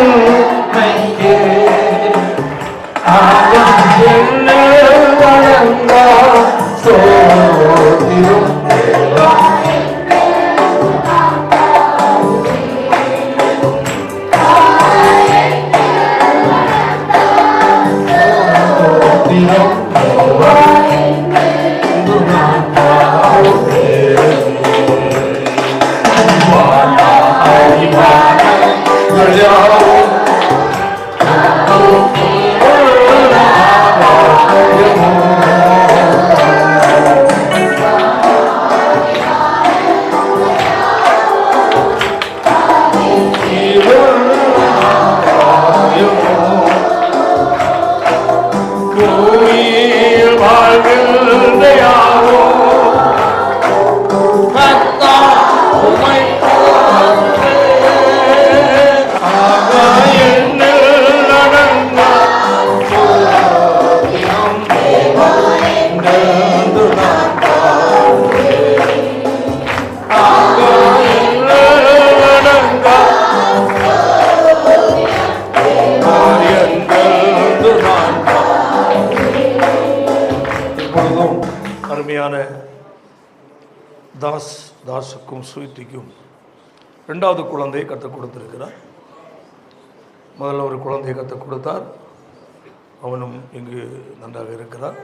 தாசுக்கும் ஸ்வீட்டிக்கும் 2வது குழந்தையை கற்றுக் கொடுத்திருக்கிறார். முதல்ல ஒரு குழந்தையை கற்றுக் கொடுத்தார், அவனும் இங்கு நன்றாக இருக்கிறார்.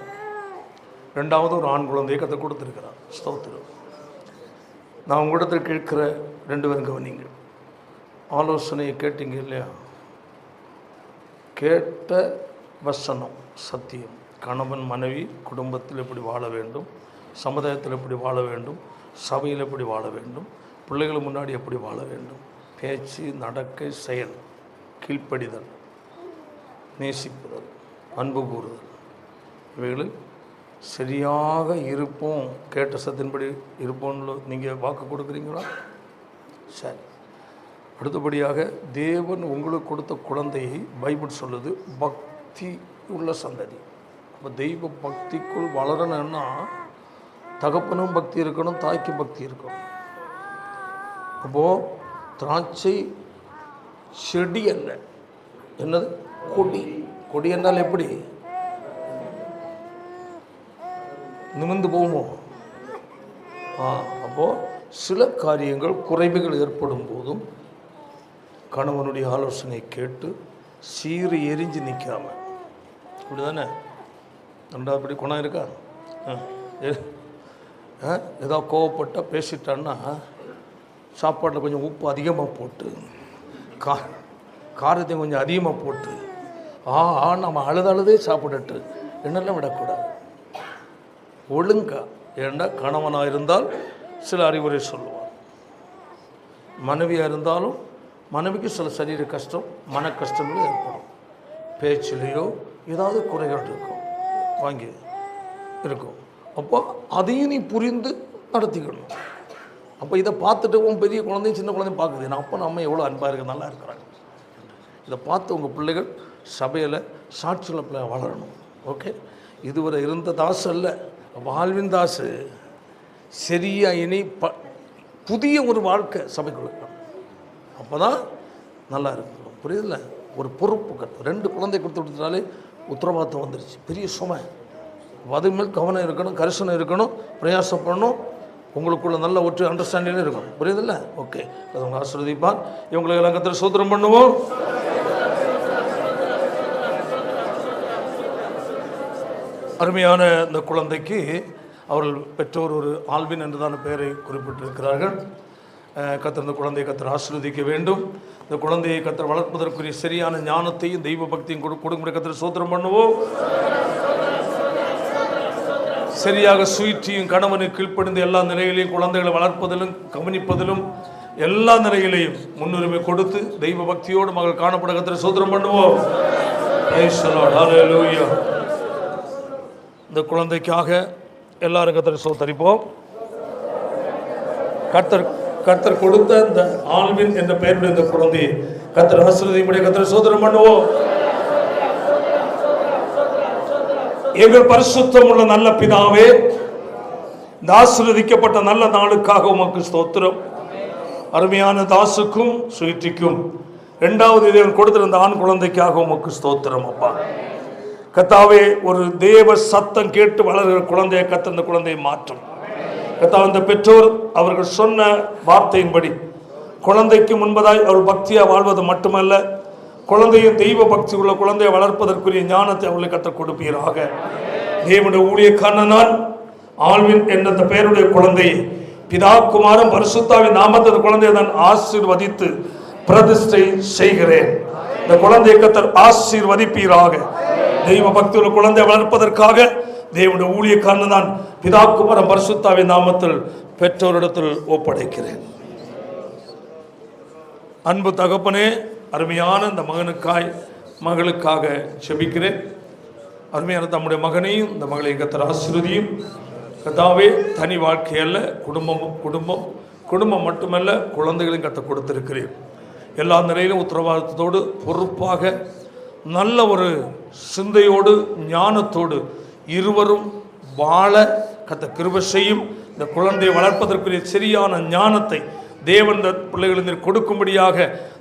2வது ஒரு ஆண் குழந்தையை கற்றுக் கொடுத்திருக்கிறார். ஸ்தோத்திரம். நான் உங்களிடத்தில் கேட்கிற 2 பேரும் கவனிங்க. ஆலோசனையை கேட்டீங்க இல்லையா? கேட்ட வசனம் சத்தியம். கணவன் மனைவி குடும்பத்தில் எப்படி வாழ வேண்டும், சமுதாயத்தில் எப்படி வாழ வேண்டும், சபையில் எப்படி வாழ வேண்டும், பிள்ளைகள் முன்னாடி எப்படி வாழ வேண்டும், பேச்சு, நடக்கை, செயல், கீழ்ப்படிதல், நேசிப்புதல், அன்பு கூறுதல், இவைகளில் சரியாக இருப்போம். கேட்ட சத்தின்படி இருப்போம்னு நீங்கள் வாக்கு கொடுக்குறீங்களா? சரி. அடுத்தபடியாக தேவன் உங்களுக்கு கொடுத்த குழந்தையை பைபிள் சொல்லுது பக்தி உள்ள சந்ததி. அப்போ தெய்வ பக்திக்குள் வளரணும்னா தகப்பனும் பக்தி இருக்கணும், தாய்க்கும் பக்தி இருக்கணும். அப்போது திராட்சை செடி அல்ல, என்னது? கொடி. கொடி என்றால் எப்படி நிமிர்ந்து போகுமோ? அப்போது சில காரியங்கள் குறைவுகள் ஏற்படும் போதும் கணவனுடைய ஆலோசனை கேட்டு சீறு எரிஞ்சு நிற்காம, இப்படி தானே? ரெண்டாவதுபடி குணம் இருக்கா? ஏதாவது கோவப்பட்டால் பேசிட்டான்னா சாப்பாட்டில் கொஞ்சம் உப்பு அதிகமாக போட்டு காரத்தையும் கொஞ்சம் அதிகமாக போட்டு நம்ம அழுதே சாப்பிடட்டு என்னெல்லாம் விடக்கூடாது. ஒழுங்கா. ஏன்னா கணவனாக இருந்தால் சில அறிவுரை சொல்லுவார், மனைவியாக இருந்தாலும் மனைவிக்கு சில சரீர கஷ்டம், மன கஷ்டங்களும் ஏற்படும். பேச்சிலேயோ ஏதாவது குறைகள் இருக்கும், வாங்கி இருக்கும். அப்போ அதையும் நீ புரிந்து நடத்திக்கணும். அப்போ இதை பார்த்துட்டு உன் பெரிய குழந்தையும் சின்ன குழந்தையும் பார்க்குது, நான் அப்போ நம்ம எவ்வளோ அன்பாக இருக்க நல்லா இருக்கிறாங்க. இதை பார்த்து உங்கள் பிள்ளைகள் சபையில் சாட்சியில் பிள்ளை வளரணும். ஓகே, இதுவரை இருந்த தாசு அல்ல, வாழ்வின் தாசு. சரியாக இனி புதிய ஒரு வாழ்க்கை சபைக்குள்ள, அப்போ தான் நல்லா இருக்கும். புரியுதில்ல? ஒரு பொறுப்பு 2 குழந்தை கொடுத்து விட்டுட்டாலே உத்தரவாதம் வந்துருச்சு, பெரிய சுமை. அது மேல் கவனம் இருக்கணும், கரிசனம் இருக்கணும், பிரயாசப்படணும். உங்களுக்குள்ள நல்ல ஒற்றை அண்டர்ஸ்டாண்டிங் இருக்கணும். புரியுதில்ல? ஓகே, அது உங்கள் ஆசீர்வதிப்பார். இவங்களுக்கு எல்லாம் கர்த்தர் ஸ்தோத்திரம் பண்ணுவோம். அருமையான இந்த குழந்தைக்கு அவர்கள் பெற்றோர் ஒரு ஆல்வின் என்றுதான பெயரை குறிப்பிட்டிருக்கிறார்கள். கர்த்தர் இந்த குழந்தையை கர்த்தர் ஆசீர்வதிக்க வேண்டும். இந்த குழந்தையை கர்த்தர் வளர்ப்பதற்குரிய சரியான ஞானத்தையும் தெய்வ பக்தியும் கொடுக்கும்படி கர்த்தர் ஸ்தோத்திரம் பண்ணுவோம். சரியாக சுயிற்றியும் கணவனுக்கு கீழ்ப்படிந்து எல்லா நிலையிலையும் குழந்தைகளை வளர்ப்பதிலும் கவனிப்பதிலும் எல்லா நிலையிலையும் முன்னுரிமை கொடுத்து தெய்வ பக்தியோடு மகள் காணப்பட கர்த்தர் ஸ்தோத்திரம் பண்ணுவோம். ஹல்லேலூயா. இந்த குழந்தைக்காக எல்லாரும் கர்த்தரை ஸ்தோத்தரிப்போம். கர்த்தர் கொடுத்த இந்த ஆல்வின் என்ற பெயருடைய இந்த குழந்தையை கர்த்தர் ஆசீர்வதிக்கும்படி கர்த்தரை ஸ்தோத்திரம் பண்ணுவோம். எங்கள் பரிசுத்தம் உள்ள நல்ல பிதாவே, இந்த ஆசீர்வதிக்கப்பட்ட நல்ல நாளுக்காக உமக்கு ஸ்தோத்திரம். அருமையான தாசுக்கும் சுயிற்றிக்கும் 2வது தேவன் கொடுத்திருந்த ஆண் குழந்தைக்காக உமக்கு ஸ்தோத்திரம். அப்பா கர்த்தாவே, ஒரு தேவ சத்தம் கேட்டு வளர்கிற குழந்தையை கர்த்தர் இந்த குழந்தையை மாற்றும். கர்த்தாவே, இந்த பெற்றோர் அவர்கள் சொன்ன வார்த்தையின்படி குழந்தைக்கு முன்பதாய் அவர் பக்தியாக வாழ்வது மட்டுமல்ல, குழந்தையும் தெய்வ பக்தி உள்ள குழந்தையை வளர்ப்பதற்குரிய ஞானத்தை அவர்களுக்கு கற்றுக் கொடுப்பீராக. தேவனுடைய ஊழியக்காரனால் ஆல்வின் என்ற பெயருடைய குழந்தையை பிதா குமாரன் பரிசுத்தாவின் நாமத்தை குழந்தையை நான் ஆசீர்வதித்து பிரதிஷ்டை செய்கிறேன். இந்த குழந்தையை கர்த்தர் ஆசீர்வதிப்பீராக. தெய்வ பக்தி உள்ள குழந்தையை வளர்ப்பதற்காக தேவனுடைய ஊழியக்காரன் நான் பிதா குமாரன் பரிசுத்தாவின் நாமத்தில் பெற்றோரிடத்தில் ஒப்படைக்கிறேன். அன்பு தகப்பனே, அருமையான இந்த மகளுக்காக ஜெபிக்கிறேன். அருமையான தம்முடைய மகனையும் இந்த மகளையும் கர்த்தர் ஆசீர்வதியும். கர்த்தாவே, தனி வாழ்க்கை அல்ல, குடும்பம் மட்டுமல்ல, குழந்தைகளையும் கர்த்தர் கொடுத்திருக்கிறேன். எல்லா நிலையிலும் உத்தரவாதத்தோடு பொறுப்பாக நல்ல ஒரு சிந்தையோடு ஞானத்தோடு இருவரும் வாழ கர்த்தர் கிருபை செய்யும். இந்த குழந்தையை வளர்ப்பதற்குரிய சரியான ஞானத்தை தேவன் பிள்ளைகளுக்கு கொடுக்கும்படியாக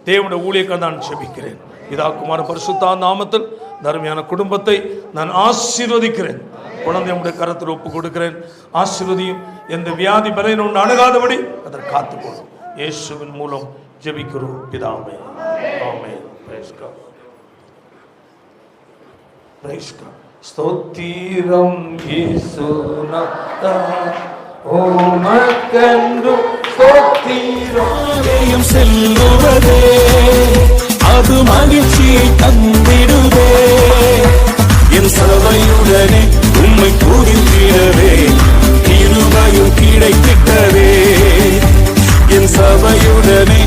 தேவனுடைய ஊழியக்காக நான் ஜெபிக்கிறேன். பிதா குமாரன் பரிசுத்த நாமத்தில் தர்மையான குடும்பத்தை நான் ஆசீர்வதிக்கிறேன். குழந்தையுடைய கரத்தில் ஒப்பு கொடுக்கிறேன். ஆசீர்வதியும். எந்த வியாதி பலன் ஒன்று அணுகாதபடி அதை காத்துக்கொள்ளும். இயேசுவின் மூலம் ஜெபிக்கிறோம் பிதாவே. Amen. Praise God. Praise God. ஸ்தோத்திரம் இயேசுநாதா, உமக்கென்று ஸ்தோத்திரம் செல்லுவதே, அது மகிழ்ச்சியை தந்திடுவே. என் சபையுடனே உம்மை துதித்திடவே கிருபையும் கிடைத்திட்டதே. என் சபையுடனே